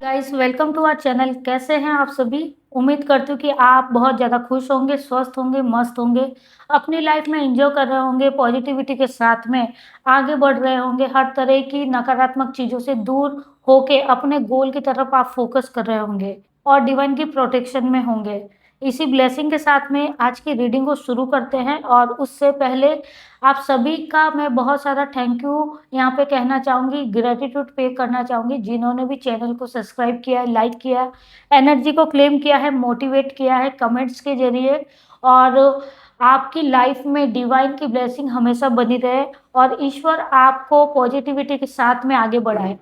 Guys, welcome to our channel. कैसे हैं आप सभी? उम्मीद करती हूँ कि आप बहुत ज़्यादा खुश होंगे, स्वस्थ होंगे, मस्त होंगे, अपनी लाइफ में एंजॉय कर रहे होंगे, पॉजिटिविटी के साथ में आगे बढ़ रहे होंगे, हर तरह की नकारात्मक चीज़ों से दूर होके अपने गोल की तरफ आप फोकस कर रहे होंगे और डिवाइन की प्रोटेक्शन में होंगे। इसी ब्लेसिंग के साथ में आज की रीडिंग को शुरू करते हैं और उससे पहले आप सभी का मैं बहुत सारा थैंक यू यहाँ पे कहना चाहूँगी, ग्रेटिट्यूड पे करना चाहूँगी, जिन्होंने भी चैनल को सब्सक्राइब किया है, लाइक किया है, एनर्जी को क्लेम किया है, मोटिवेट किया है कमेंट्स के जरिए। और आपकी लाइफ में डिवाइन की ब्लेसिंग हमेशा बनी रहे और ईश्वर आपको पॉजिटिविटी के साथ में आगे बढ़ाए।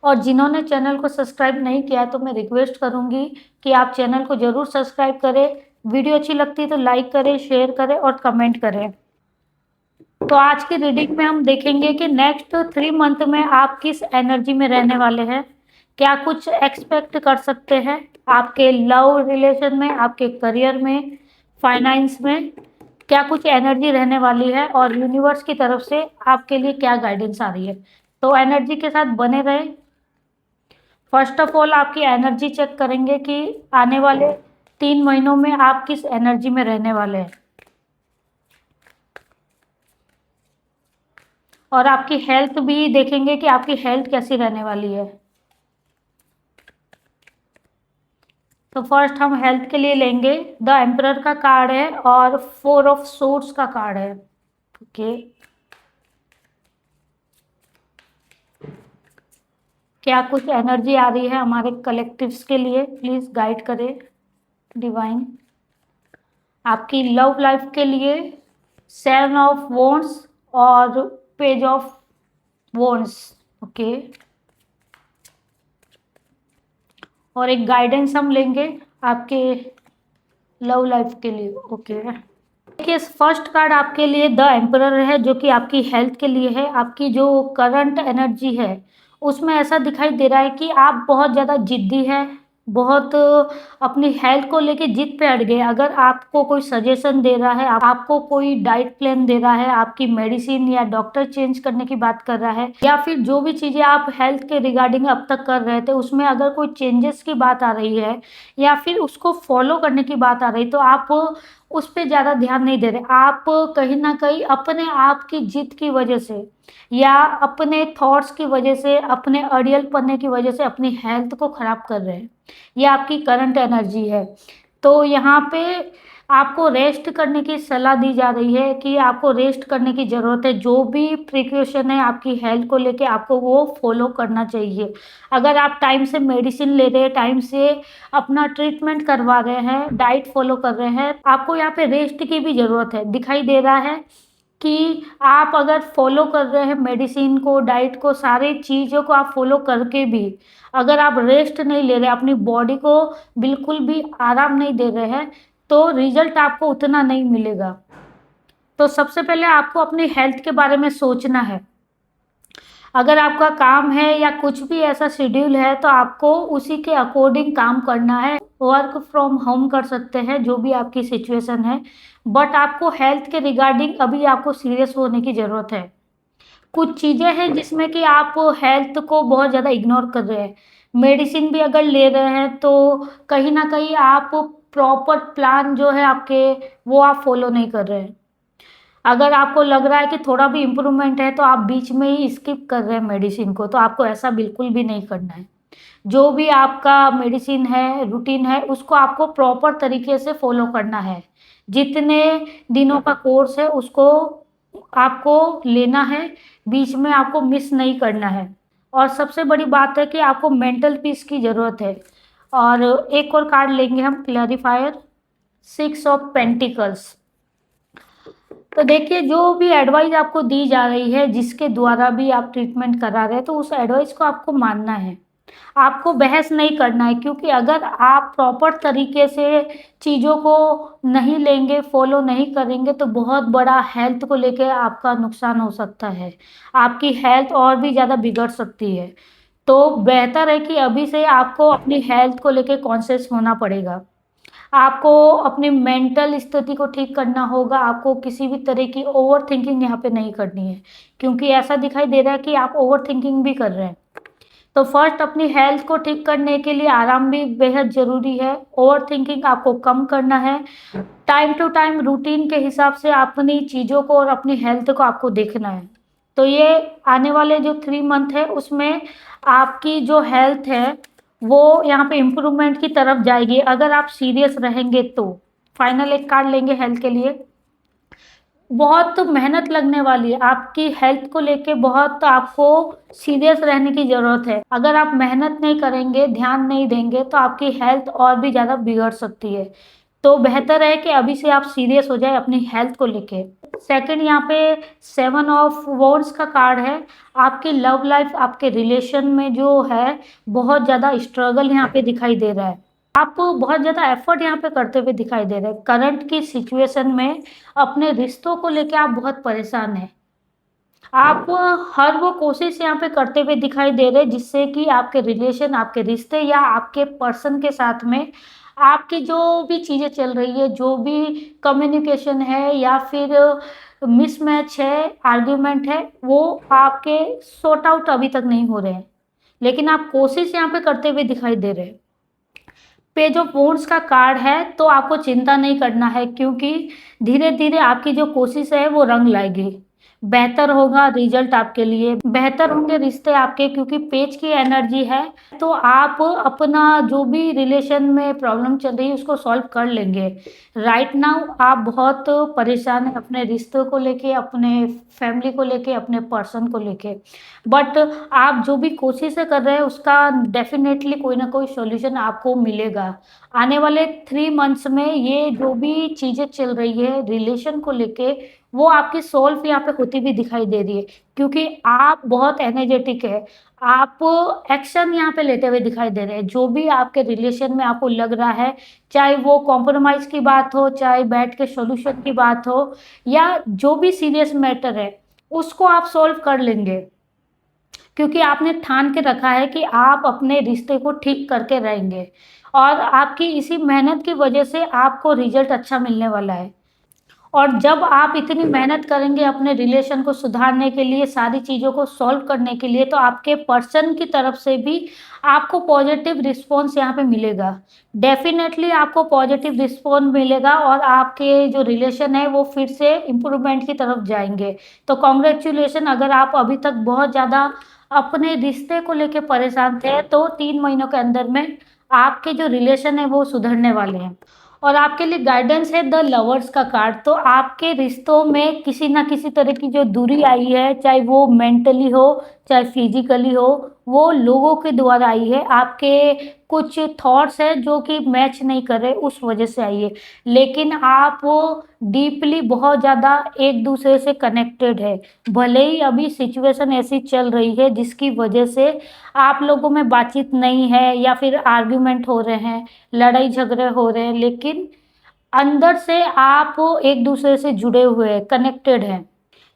और जिन्होंने चैनल को सब्सक्राइब नहीं किया है तो मैं रिक्वेस्ट करूंगी कि आप चैनल को जरूर सब्सक्राइब करें। वीडियो अच्छी लगती है तो लाइक करें, शेयर करें और कमेंट करें। तो आज की रीडिंग में हम देखेंगे कि नेक्स्ट 3 मंथ में आप किस एनर्जी में रहने वाले हैं, क्या कुछ एक्सपेक्ट कर सकते हैं आपके लव रिलेशन में, आपके करियर में, फाइनेंस में, क्या कुछ एनर्जी रहने वाली है और यूनिवर्स की तरफ से आपके लिए क्या गाइडेंस आ रही है। तो एनर्जी के साथ बने रहे। फर्स्ट ऑफ ऑल आपकी एनर्जी चेक करेंगे कि आने वाले 3 महीनों में आप किस एनर्जी में रहने वाले हैं और आपकी हेल्थ भी देखेंगे कि आपकी हेल्थ कैसी रहने वाली है। तो फर्स्ट हम हेल्थ के लिए लेंगे, द एम्परर का कार्ड है और 4 ऑफ सोर्ड्स का कार्ड है। ओके, क्या कुछ एनर्जी आ रही है हमारे कलेक्टिव्स के लिए, प्लीज गाइड करें डिवाइन। आपकी लव लाइफ के लिए 7 ऑफ वॉन्ड्स और पेज ऑफ वॉन्ड्स। ओके, और एक गाइडेंस हम लेंगे आपके लव लाइफ के लिए। ओके, देखिए फर्स्ट कार्ड आपके लिए द एम्परर है जो कि आपकी हेल्थ के लिए है। आपकी जो करंट एनर्जी है उसमें ऐसा दिखाई दे रहा है कि आप बहुत ज़्यादा जिद्दी है, बहुत अपनी हेल्थ को लेके जिद पे अड़ गए। अगर आपको कोई सजेशन दे रहा है, आपको कोई डाइट प्लान दे रहा है, आपकी मेडिसिन या डॉक्टर चेंज करने की बात कर रहा है, या फिर जो भी चीज़ें आप हेल्थ के रिगार्डिंग अब तक कर रहे थे उसमें अगर कोई चेंजेस की बात आ रही है या फिर उसको फॉलो करने की बात आ रही, तो आप उस पर ज़्यादा ध्यान नहीं दे रहे। आप कहीं ना कहीं अपने आप की जिद की वजह से या अपने थॉट्स की वजह से, अपने अड़ियल पन्ने की वजह से अपनी हेल्थ को खराब कर रहे हैं। ये आपकी करंट एनर्जी है। तो यहाँ पे आपको रेस्ट करने की सलाह दी जा रही है कि आपको रेस्ट करने की ज़रूरत है। जो भी प्रिकॉशन है आपकी हेल्थ को लेके आपको वो फॉलो करना चाहिए। अगर आप टाइम से मेडिसिन ले रहे हैं, टाइम से अपना ट्रीटमेंट करवा रहे हैं, डाइट फॉलो कर रहे हैं, आपको यहाँ पे रेस्ट की भी ज़रूरत है। दिखाई दे रहा है कि आप अगर फॉलो कर रहे हैं मेडिसिन को, डाइट को, सारी चीज़ों को आप फॉलो करके भी अगर आप रेस्ट नहीं ले रहे, अपनी बॉडी को बिल्कुल भी आराम नहीं दे रहे हैं, तो रिजल्ट आपको उतना नहीं मिलेगा। तो सबसे पहले आपको अपनी हेल्थ के बारे में सोचना है। अगर आपका काम है या कुछ भी ऐसा शेड्यूल है तो आपको उसी के अकॉर्डिंग काम करना है। वर्क फ्रॉम होम कर सकते हैं, जो भी आपकी सिचुएशन है, बट आपको हेल्थ के रिगार्डिंग अभी आपको सीरियस होने की ज़रूरत है। कुछ चीज़ें हैं जिसमें कि आप हेल्थ को बहुत ज़्यादा इग्नोर कर रहे हैं। मेडिसिन भी अगर ले रहे हैं तो कहीं ना कहीं आप प्रॉपर प्लान जो है आपके, वो आप फॉलो नहीं कर रहे हैं। अगर आपको लग रहा है कि थोड़ा भी इम्प्रूवमेंट है तो आप बीच में ही स्किप कर रहे हैं मेडिसिन को, तो आपको ऐसा बिल्कुल भी नहीं करना है। जो भी आपका मेडिसिन है, रूटीन है, उसको आपको प्रॉपर तरीके से फॉलो करना है। जितने दिनों का कोर्स है उसको आपको लेना है, बीच में आपको मिस नहीं करना है। और सबसे बड़ी बात है कि आपको मेंटल पीस की ज़रूरत है। और एक और कार्ड लेंगे हम, क्लैरिफायर, 6 ऑफ पेंटिकल्स। तो देखिए जो भी एडवाइस आपको दी जा रही है, जिसके द्वारा भी आप ट्रीटमेंट करा रहे हैं, तो उस एडवाइस को आपको मानना है। आपको बहस नहीं करना है, क्योंकि अगर आप प्रॉपर तरीके से चीज़ों को नहीं लेंगे, फॉलो नहीं करेंगे, तो बहुत बड़ा हेल्थ को लेके आपका नुकसान हो सकता है। आपकी हेल्थ और भी ज़्यादा बिगड़ सकती है। तो बेहतर है कि अभी से आपको अपनी हेल्थ को लेके कॉन्शियस होना पड़ेगा। आपको अपनी मेंटल स्थिति को ठीक करना होगा, आपको किसी भी तरह की ओवर थिंकिंग यहाँ पे नहीं करनी है, क्योंकि ऐसा दिखाई दे रहा है कि आप ओवर थिंकिंग भी कर रहे हैं। तो फर्स्ट अपनी हेल्थ को ठीक करने के लिए आराम भी बेहद ज़रूरी है, ओवर थिंकिंग आपको कम करना है, टाइम टू टाइम रूटीन के हिसाब से अपनी चीज़ों को और अपनी हेल्थ को आपको देखना है। तो ये आने वाले जो 3 मंथ है उसमें आपकी जो हेल्थ है वो यहाँ पे इम्प्रूवमेंट की तरफ जाएगी, अगर आप सीरियस रहेंगे तो। फाइनल एक कार्ड लेंगे हेल्थ के लिए। बहुत मेहनत लगने वाली है आपकी हेल्थ को लेके, बहुत आपको सीरियस रहने की ज़रूरत है। अगर आप मेहनत नहीं करेंगे, ध्यान नहीं देंगे तो आपकी हेल्थ और भी ज़्यादा बिगड़ सकती है। तो बेहतर है कि अभी से आप सीरियस हो जाए अपनी हेल्थ को लेके। सेकंड यहाँ पे 7 ऑफ वॉन्ड्स का कार्ड है। आपकी लव लाइफ, आपके रिलेशन में जो है बहुत ज़्यादा स्ट्रगल यहाँ पे दिखाई दे रहा है। आप बहुत ज़्यादा एफर्ट यहाँ पे करते हुए दिखाई दे रहे हैं। करंट की सिचुएशन में अपने रिश्तों को लेके आप बहुत परेशान हैं। आप हर वो कोशिश यहाँ पे करते हुए दिखाई दे रहे हैं जिससे कि आपके रिलेशन, आपके रिश्ते या आपके पर्सन के साथ में आपकी जो भी चीज़ें चल रही है, जो भी कम्युनिकेशन है या फिर मिसमैच है, आर्ग्यूमेंट है, वो आपके सॉर्ट आउट अभी तक नहीं हो रहे हैं। लेकिन आप कोशिश यहाँ पे करते हुए दिखाई दे रहे हैं। पेज ऑफ वॉन्ड्स का कार्ड है, तो आपको चिंता नहीं करना है, क्योंकि धीरे धीरे आपकी जो कोशिश है वो रंग लाएगी। बेहतर होगा रिजल्ट आपके लिए, बेहतर होंगे रिश्ते आपके, क्योंकि पेज की एनर्जी है। तो आप अपना जो भी रिलेशन में प्रॉब्लम चल रही है उसको सॉल्व कर लेंगे। राइट नाउ आप बहुत परेशान हैं अपने रिश्तों को लेके, अपने फैमिली को लेके, अपने पर्सन को लेके, बट आप जो भी कोशिशें कर रहे हैं उसका डेफिनेटली कोई ना कोई सॉल्यूशन आपको मिलेगा। आने वाले 3 मंथ्स में ये जो भी चीज़ें चल रही है रिलेशन को लेके, वो आपकी सॉल्व यहाँ पे होती भी दिखाई दे रही है, क्योंकि आप बहुत एनर्जेटिक है। आप एक्शन यहाँ पे लेते हुए दिखाई दे रहे हैं। जो भी आपके रिलेशन में आपको लग रहा है, चाहे वो कॉम्प्रोमाइज़ की बात हो, चाहे बैठ के सॉल्यूशन की बात हो, या जो भी सीरियस मैटर है उसको आप सॉल्व कर लेंगे, क्योंकि आपने ठान के रखा है कि आप अपने रिश्ते को ठीक करके रहेंगे, और आपकी इसी मेहनत की वजह से आपको रिजल्ट अच्छा मिलने वाला है। और जब आप इतनी मेहनत करेंगे अपने रिलेशन को सुधारने के लिए, सारी चीज़ों को सॉल्व करने के लिए, तो आपके पर्सन की तरफ से भी आपको पॉजिटिव रिस्पॉन्स यहाँ पे मिलेगा। डेफिनेटली आपको पॉजिटिव रिस्पॉन्स मिलेगा और आपके जो रिलेशन है वो फिर से इम्प्रूवमेंट की तरफ जाएंगे। तो कॉन्ग्रेचुलेशन, अगर आप अभी तक बहुत ज़्यादा अपने रिश्ते को लेके परेशान थे तो 3 महीनों के अंदर में आपके जो रिलेशन है वो सुधरने वाले हैं। और आपके लिए गाइडेंस है द लवर्स का कार्ड। तो आपके रिश्तों में किसी ना किसी तरह की जो दूरी आई है, चाहे वो मेंटली हो चाहे फिजिकली हो, वो लोगों के द्वारा आई है। आपके कुछ थॉट्स है जो कि मैच नहीं कर रहे, उस वजह से आई है। लेकिन आप वो डीपली बहुत ज़्यादा एक दूसरे से कनेक्टेड है। भले ही अभी सिचुएशन ऐसी चल रही है जिसकी वजह से आप लोगों में बातचीत नहीं है या फिर आर्ग्यूमेंट हो रहे हैं, लड़ाई झगड़े हो रहे हैं, लेकिन अंदर से आप एक दूसरे से जुड़े हुए हैं, कनेक्टेड हैं।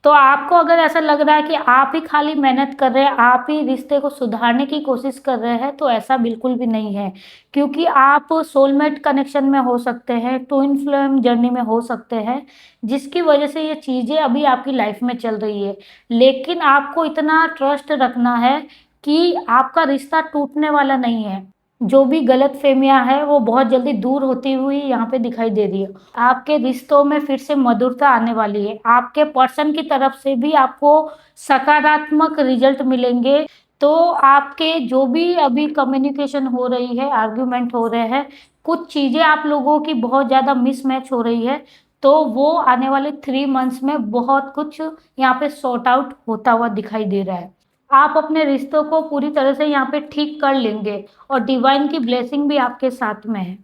तो आपको अगर ऐसा लग रहा है कि आप ही खाली मेहनत कर रहे हैं, आप ही रिश्ते को सुधारने की कोशिश कर रहे हैं, तो ऐसा बिल्कुल भी नहीं है, क्योंकि आप सोलमेट कनेक्शन में हो सकते हैं, ट्विन फ्लेम जर्नी में हो सकते हैं, जिसकी वजह से ये चीज़ें अभी आपकी लाइफ में चल रही है। लेकिन आपको इतना ट्रस्ट रखना है कि आपका रिश्ता टूटने वाला नहीं है। जो भी गलतफ़हमियाँ हैं वो बहुत जल्दी दूर होती हुई यहाँ पे दिखाई दे रही है। आपके रिश्तों में फिर से मधुरता आने वाली है। आपके पर्सन की तरफ से भी आपको सकारात्मक रिजल्ट मिलेंगे। तो आपके जो भी अभी कम्युनिकेशन हो रही है, आर्ग्यूमेंट हो रहे हैं, कुछ चीज़ें आप लोगों की बहुत ज़्यादा मिसमैच हो रही है, तो वो आने वाले 3 मंथ्स में बहुत कुछ यहाँ पे सॉर्ट आउट होता हुआ दिखाई दे रहा है। आप अपने रिश्तों को पूरी तरह से यहाँ पे ठीक कर लेंगे और डिवाइन की ब्लेसिंग भी आपके साथ में है।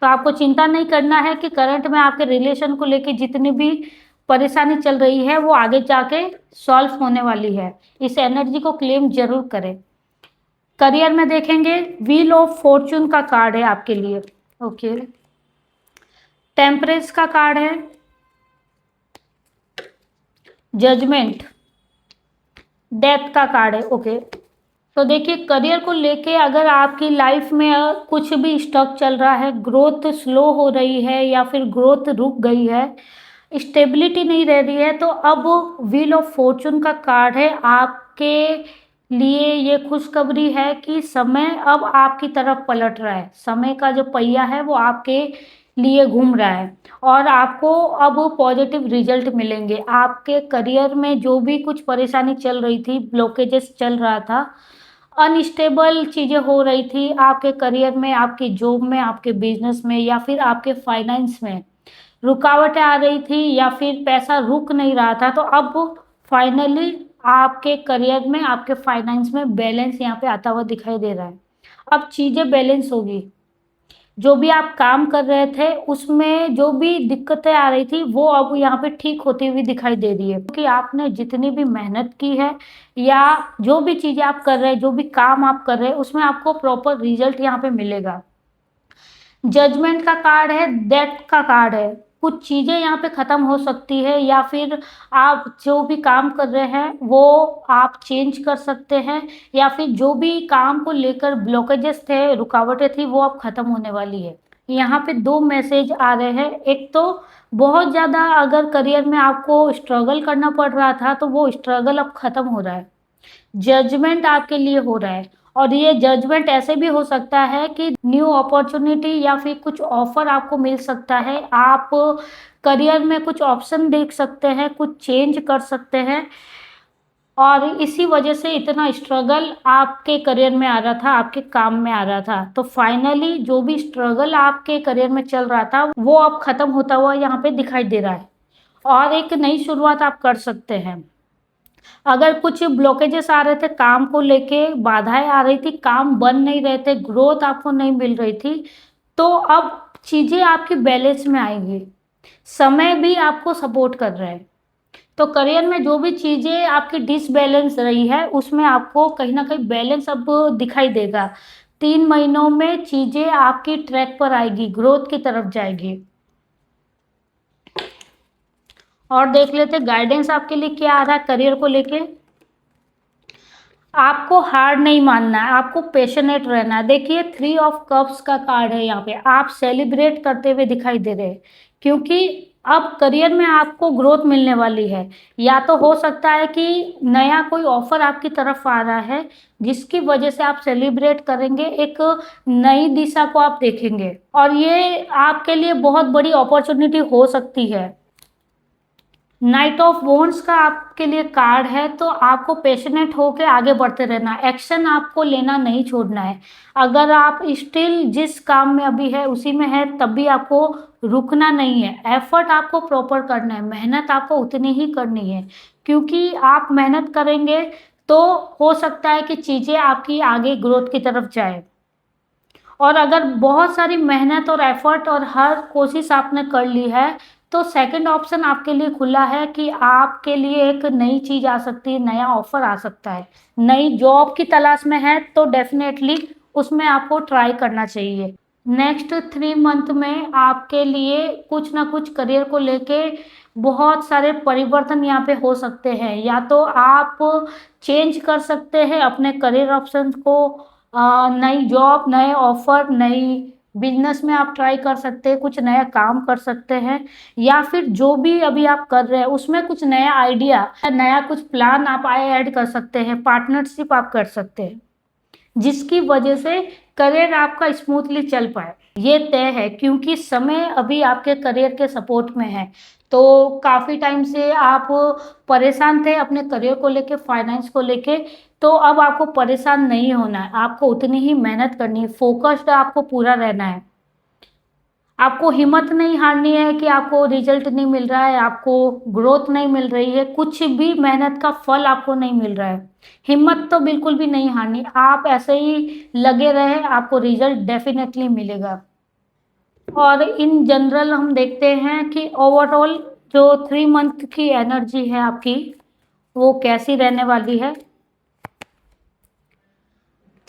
तो आपको चिंता नहीं करना है कि करंट में आपके रिलेशन को लेके जितनी भी परेशानी चल रही है वो आगे जाके सॉल्व होने वाली है। इस एनर्जी को क्लेम जरूर करें। करियर में देखेंगे, व्हील ऑफ फॉर्चून का कार्ड है आपके लिए। ओके, टेम्परेंस का कार्ड है, जजमेंट, डेथ का कार्ड है। ओके, तो देखिए करियर को लेके अगर आपकी लाइफ में कुछ भी स्टक चल रहा है, ग्रोथ स्लो हो रही है या फिर ग्रोथ रुक गई है, स्टेबिलिटी नहीं रह रही है, तो अब व्हील ऑफ फॉर्चून का कार्ड है आपके लिए। ये खुशखबरी है कि समय अब आपकी तरफ पलट रहा है। समय का जो पहिया है वो आपके लिए घूम रहा है और आपको अब पॉजिटिव रिजल्ट मिलेंगे। आपके करियर में जो भी कुछ परेशानी चल रही थी, ब्लॉकेजेस चल रहा था, अनस्टेबल चीज़ें हो रही थी आपके करियर में, आपकी जॉब में, आपके बिजनेस में या फिर आपके फाइनेंस में, रुकावटें आ रही थी या फिर पैसा रुक नहीं रहा था, तो अब फाइनली आपके करियर में, आपके फाइनेंस में बैलेंस यहाँ पे आता हुआ दिखाई दे रहा है। अब चीज़ें बैलेंस होगी। जो भी आप काम कर रहे थे उसमें जो भी दिक्कतें आ रही थी वो अब यहाँ पे ठीक होती हुई दिखाई दे रही है, क्योंकि आपने जितनी भी मेहनत की है या जो भी चीज़ें आप कर रहे हैं, जो भी काम आप कर रहे हैं, उसमें आपको प्रॉपर रिजल्ट यहाँ पे मिलेगा। जजमेंट का कार्ड है, डेथ का कार्ड है। कुछ चीज़ें यहाँ पे ख़त्म हो सकती है या फिर आप जो भी काम कर रहे हैं वो आप चेंज कर सकते हैं या फिर जो भी काम को लेकर ब्लॉकेजेस थे, रुकावटें थी, वो अब ख़त्म होने वाली है। यहाँ पे दो मैसेज आ रहे हैं। एक तो बहुत ज़्यादा अगर करियर में आपको स्ट्रगल करना पड़ रहा था तो वो स्ट्रगल अब ख़त्म हो रहा है। जजमेंट आपके लिए हो रहा है और ये जजमेंट ऐसे भी हो सकता है कि न्यू अपॉर्चुनिटी या फिर कुछ ऑफर आपको मिल सकता है। आप करियर में कुछ ऑप्शन देख सकते हैं, कुछ चेंज कर सकते हैं और इसी वजह से इतना स्ट्रगल आपके करियर में आ रहा था, आपके काम में आ रहा था। तो फाइनली जो भी स्ट्रगल आपके करियर में चल रहा था वो अब खत्म होता हुआ यहाँ पे दिखाई दे रहा है और एक नई शुरुआत आप कर सकते हैं। अगर कुछ ब्लॉकेजेस आ रहे थे, काम को लेके बाधाएं आ रही थी, काम बन नहीं रहे थे, ग्रोथ आपको नहीं मिल रही थी, तो अब चीज़ें आपकी बैलेंस में आएंगी। समय भी आपको सपोर्ट कर रहा है। तो करियर में जो भी चीज़ें आपकी डिसबैलेंस रही है उसमें आपको कहीं ना कहीं बैलेंस अब दिखाई देगा। 3 महीनों में चीज़ें आपकी ट्रैक पर आएगी, ग्रोथ की तरफ जाएगी। और देख लेते गाइडेंस आपके लिए क्या आ रहा है करियर को लेके। आपको हार नहीं मानना है, आपको पैशनेट रहना है। देखिए 3 ऑफ कप्स का कार्ड है यहाँ पे। आप सेलिब्रेट करते हुए दिखाई दे रहे हैं क्योंकि अब करियर में आपको ग्रोथ मिलने वाली है। या तो हो सकता है कि नया कोई ऑफर आपकी तरफ आ रहा है जिसकी वजह से आप सेलिब्रेट करेंगे, एक नई दिशा को आप देखेंगे और ये आपके लिए बहुत बड़ी अपॉर्चुनिटी हो सकती है। नाइट ऑफ वॉन्ड्स का आपके लिए कार्ड है, तो आपको पैशनेट होकर आगे बढ़ते रहना है। एक्शन आपको लेना नहीं छोड़ना है। अगर आप स्टिल जिस काम में अभी है उसी में है तब भी आपको रुकना नहीं है। एफर्ट आपको प्रॉपर करना है, मेहनत आपको उतनी ही करनी है क्योंकि आप मेहनत करेंगे तो हो सकता है कि चीज़ें आपकी आगे ग्रोथ की तरफ जाए। और अगर बहुत सारी मेहनत और एफर्ट और हर कोशिश आपने कर ली है तो सेकंड ऑप्शन आपके लिए खुला है कि आपके लिए एक नई चीज आ सकती है, नया ऑफर आ सकता है। नई जॉब की तलाश में है तो डेफिनेटली उसमें आपको ट्राई करना चाहिए। नेक्स्ट 3 मंथ में आपके लिए कुछ ना कुछ करियर को लेके बहुत सारे परिवर्तन यहाँ पे हो सकते हैं। या तो आप चेंज कर सकते हैं अपने करियर ऑप्शंस को, नई जॉब, नए ऑफर, नई बिजनेस में आप ट्राई कर सकते हैं, कुछ नया काम कर सकते हैं या फिर जो भी अभी आप कर रहे हैं उसमें कुछ नया आइडिया, नया कुछ प्लान आप ऐड कर सकते हैं, पार्टनरशिप आप कर सकते हैं जिसकी वजह से करियर आपका स्मूथली चल पाए। ये तय है क्योंकि समय अभी आपके करियर के सपोर्ट में है। तो काफ़ी टाइम से आप परेशान थे अपने करियर को लेके, फाइनेंस को लेके, तो अब आपको परेशान नहीं होना है। आपको उतनी ही मेहनत करनी है, फोकस्ड आपको पूरा रहना है। आपको हिम्मत नहीं हारनी है कि आपको रिजल्ट नहीं मिल रहा है, आपको ग्रोथ नहीं मिल रही है, कुछ भी मेहनत का फल आपको नहीं मिल रहा है। हिम्मत तो बिल्कुल भी नहीं हारनी, आप ऐसे ही लगे रहे, आपको रिजल्ट डेफिनेटली मिलेगा। और इन जनरल हम देखते हैं कि ओवरऑल जो 3 मंथ की एनर्जी है आपकी वो कैसी रहने वाली है।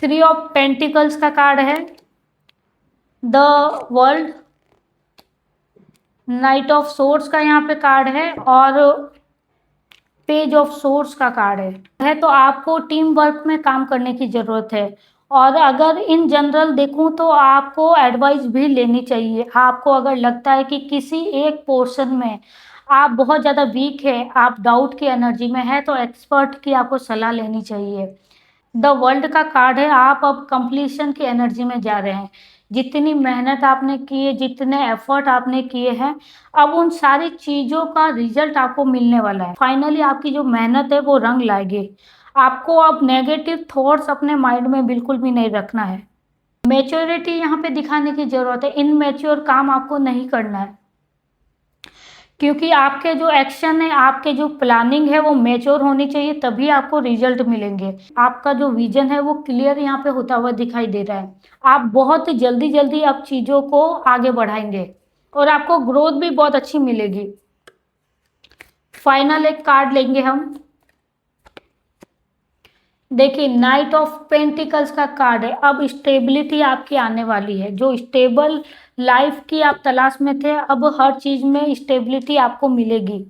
3 ऑफ पेंटिकल्स का कार्ड है, the world, night of swords का यहाँ पे कार्ड है और पेज ऑफ सोर्स का कार्ड है तो आपको टीम वर्क में काम करने की ज़रूरत है। और अगर इन जनरल देखूं तो आपको एडवाइस भी लेनी चाहिए। आपको अगर लगता है कि किसी एक पोर्शन में आप बहुत ज़्यादा वीक है, आप डाउट की एनर्जी में है, तो एक्सपर्ट की आपको सलाह लेनी चाहिए। द वर्ल्ड का कार्ड है, आप अब कंप्लीशन की एनर्जी में जा रहे हैं। जितनी मेहनत आपने की है, जितने एफर्ट आपने किए हैं, अब उन सारी चीज़ों का रिजल्ट आपको मिलने वाला है। फाइनली आपकी जो मेहनत है वो रंग लाएगी। आपको अब नेगेटिव थॉट्स अपने माइंड में बिल्कुल भी नहीं रखना है। मैच्योरिटी यहाँ पे दिखाने की ज़रूरत है। इनमैच्योर काम आपको नहीं करना है, क्योंकि आपके जो एक्शन है, आपके जो प्लानिंग है वो मैच्योर होनी चाहिए, तभी आपको रिजल्ट मिलेंगे। आपका जो विजन है वो क्लियर यहाँ पे होता हुआ दिखाई दे रहा है। आप बहुत जल्दी जल्दी अब चीज़ों को आगे बढ़ाएंगे और आपको ग्रोथ भी बहुत अच्छी मिलेगी। फाइनल एक कार्ड लेंगे हम। देखिए, नाइट ऑफ पेंटिकल्स का कार्ड है। अब स्टेबिलिटी आपकी आने वाली है। जो स्टेबल लाइफ की आप तलाश में थे, अब हर चीज में स्टेबिलिटी आपको मिलेगी।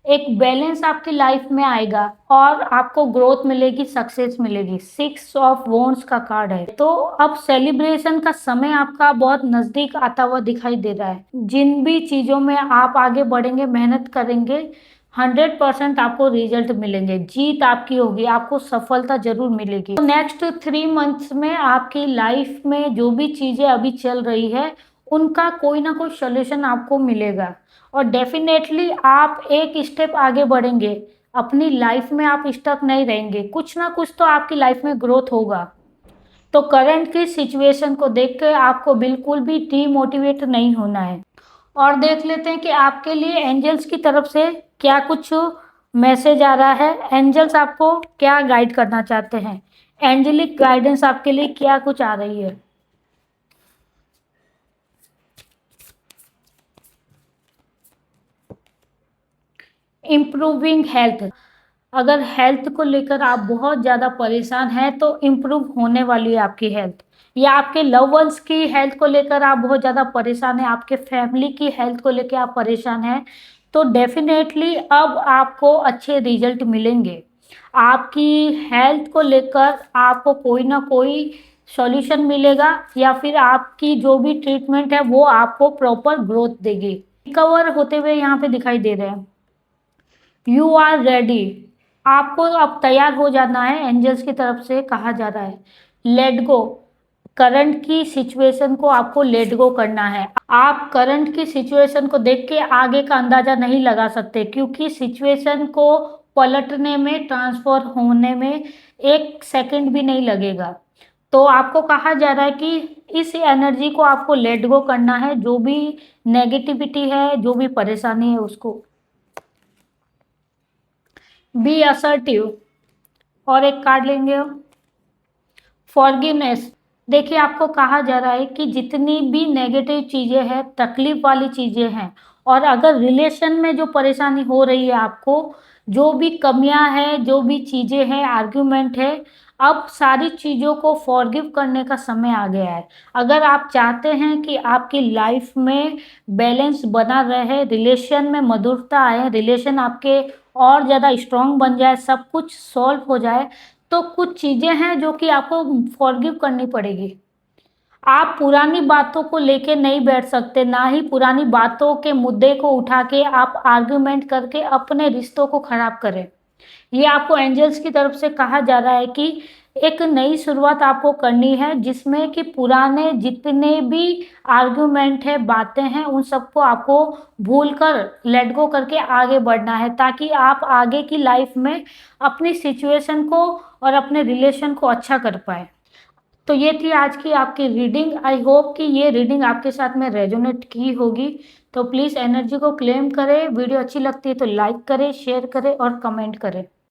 एक बैलेंस आपकी लाइफ में आएगा और आपको ग्रोथ मिलेगी, सक्सेस मिलेगी। 6 ऑफ वॉन्ड्स का कार्ड है। तो अब सेलिब्रेशन का समय आपका बहुत नजदीक आता हुआ दिखाई दे रहा है। जिन भी चीजों में आप आगे बढ़ेंगे, मेहनत करेंगे, 100% आपको रिजल्ट मिलेंगे। जीत आपकी होगी, आपको सफलता जरूर मिलेगी। तो नेक्स्ट 3 मंथ्स में आपकी लाइफ में जो भी चीजें अभी चल रही है, उनका कोई ना कोई सोल्यूशन आपको मिलेगा और डेफिनेटली आप एक स्टेप आगे बढ़ेंगे। अपनी लाइफ में आप स्टक नहीं रहेंगे, कुछ ना कुछ तो आपकी लाइफ में ग्रोथ होगा। तो करंट की सिचुएशन को देख के आपको बिल्कुल भी डीमोटिवेट नहीं होना है। और देख लेते हैं कि आपके लिए एंजल्स की तरफ से क्या कुछ मैसेज आ रहा है। एंजल्स आपको क्या गाइड करना चाहते हैं, एंजेलिक गाइडेंस आपके लिए क्या कुछ आ रही है। Improving health. अगर हेल्थ को लेकर आप बहुत ज़्यादा परेशान हैं तो इम्प्रूव होने वाली है आपकी हेल्थ। या आपके लव वंस की हेल्थ को लेकर आप बहुत ज़्यादा परेशान हैं, आपके फैमिली की हेल्थ को लेकर आप परेशान हैं, तो डेफिनेटली अब आपको अच्छे रिजल्ट मिलेंगे। आपकी हेल्थ को लेकर आपको कोई ना कोई सॉल्यूशन मिलेगा, या फिर आपकी जो भी ट्रीटमेंट है वो आपको प्रॉपर ग्रोथ देगी। रिकवर होते हुए यहाँ पे दिखाई दे रहे हैं। You are ready. आपको अब तैयार हो जाना है, एंजल्स की तरफ से कहा जा रहा है। Let go. करंट की सिचुएशन को आपको लेट गो करना है। आप करंट की सिचुएशन को देख के आगे का अंदाजा नहीं लगा सकते, क्योंकि सिचुएशन को पलटने में, ट्रांसफर होने में 1 सेकंड भी नहीं लगेगा। तो आपको कहा जा रहा है कि इस एनर्जी को आपको लेट गो करना है। जो भी नेगेटिविटी है, जो भी परेशानी है, उसको बी असर्टिव। और एक कार्ड लेंगे हम, फॉरगिवनेस। देखिए, आपको कहा जा रहा है कि जितनी भी नेगेटिव चीज़ें हैं, तकलीफ वाली चीज़ें हैं, और अगर रिलेशन में जो परेशानी हो रही है आपको, जो भी कमियां हैं, जो भी चीज़ें हैं, आर्ग्यूमेंट है, अब सारी चीज़ों को फॉरगिव करने का समय आ गया है। अगर आप चाहते हैं कि आपकी लाइफ में बैलेंस बना रहे, रिलेशन में मधुरता आए, रिलेशन आपके और ज़्यादा स्ट्रांग बन जाए, सब कुछ सॉल्व हो जाए, तो कुछ चीज़ें हैं जो कि आपको फॉरगिव करनी पड़ेगी। आप पुरानी बातों को लेके नहीं बैठ सकते, ना ही पुरानी बातों के मुद्दे को उठा के आप आर्ग्यूमेंट करके अपने रिश्तों को खराब करें। ये आपको एंजल्स की तरफ से कहा जा रहा है कि एक नई शुरुआत आपको करनी है, जिसमें कि पुराने जितने भी आर्ग्यूमेंट है, बातें हैं, उन सबको आपको भूल कर लेट गो करके आगे बढ़ना है, ताकि आप आगे की लाइफ में अपनी सिचुएशन को और अपने रिलेशन को अच्छा कर पाए। तो ये थी आज की आपकी रीडिंग। आई होप कि ये रीडिंग आपके साथ में रेजोनेट की होगी। तो प्लीज़ एनर्जी को क्लेम करें। वीडियो अच्छी लगती है तो लाइक करें, शेयर करें और कमेंट करें।